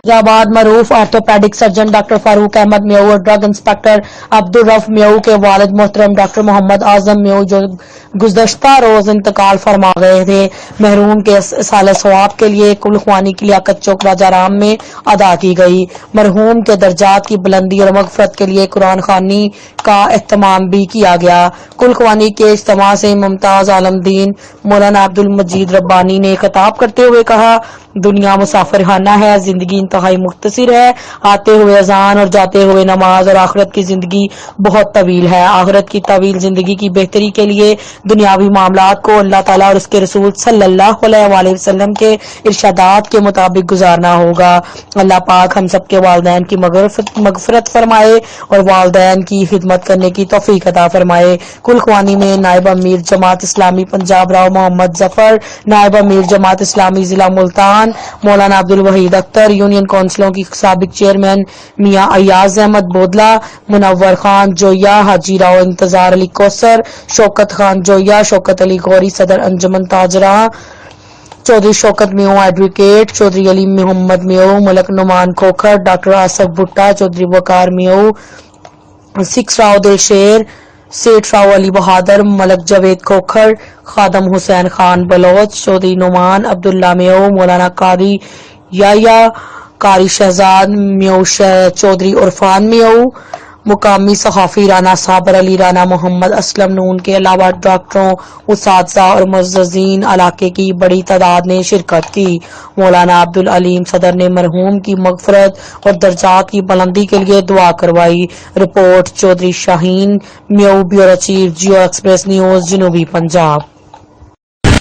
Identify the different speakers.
Speaker 1: फैजाबाद मरूफ orthopaedic surgeon doctor Farooq Ahmed म्यू और ड्रग इंस्पेक्टर अब्दुल रफ म्यू के वालिद मोहतरम डॉक्टर मोहम्मद आजम म्यू जो गुज़श्ता रोज इंतकाल फरमा गए थे, मरहूम के साले सवाब के लिए कुल ख्वानी की लियाकत चौक राजाराम में अदा की गई। मरहूम के दर्जात की बुलंदी और मगफरत के लिए कुरान खानी का एहतमाम भी किया गया। कुल ख्वानी के इज्तिमा से मुमताज आलमदीन मौलाना अब्दुल मजीद रब्बानी ने खिताब करते हुए कहा, दुनिया मुसाफिरखाना है, जिंदगी इंतहाई मुख्तसर है, आते हुए अजान और जाते हुए नमाज, और आखिरत की जिंदगी बहुत तवील है। आखिरत की तवील जिंदगी की बेहतरी के लिए दुनियावी मामलात को अल्लाह ताला और उसके रसूल सल्लल्लाहु अलैहि वसल्लम के इरशादात के मुताबिक गुजारना होगा। अल्लाह पाक हम सब के वालिदैन की मगफरत फरमाए और वालिदैन की खिदमत करने की तौफीक अता फरमाए। कुल ख्वानी में नायब अमीर जमात इस्लामी पंजाब राव मोहम्मद जफर, नायब अमीर जमात इस्लामी जिला मुल्तान मौलाना अब्दुल वहीद अख्तर, यूनियन काउंसिलों की साबिक चेयरमैन मियां अयाज अहमद बोदला, मुनव्वर खान जोया, हाजी राव इंतजार अली कौसर, शौकत खान जोया, शौकत अली गौरी सदर अंजुमन ताजरा, चौधरी शौकत म्यू एडवोकेट, चौधरी अली मोहम्मद म्यू, मलक नुमान खोखर, डॉक्टर आसफ भुट्टा, चौधरी वकार म्यू, सिक्स राव दिलशेर, सेठ राव अली बहादुर, मलक जावेद खोखर, खादम हुसैन खान बलोच, चौधरी नुमान अब्दुल्ला म्यू, मौलाना कारी या कारी शहजाद म्यू, चौधरी उरफान म्यू, मुकामी सहाफी राना साबर अली, राना मोहम्मद असलम नून के अलावा डॉक्टरों, उसातिज़ा और मुअज़्ज़िज़ीन इलाके की बड़ी तादाद ने शिरकत की। मौलाना अब्दुल अलीम सदर ने मरहूम की मगफरत और दर्जात की बुलंदी के लिए दुआ करवाई। रिपोर्ट चौधरी शाहीन म्यू, bureau chief, Geo express news, जनूबी पंजाब।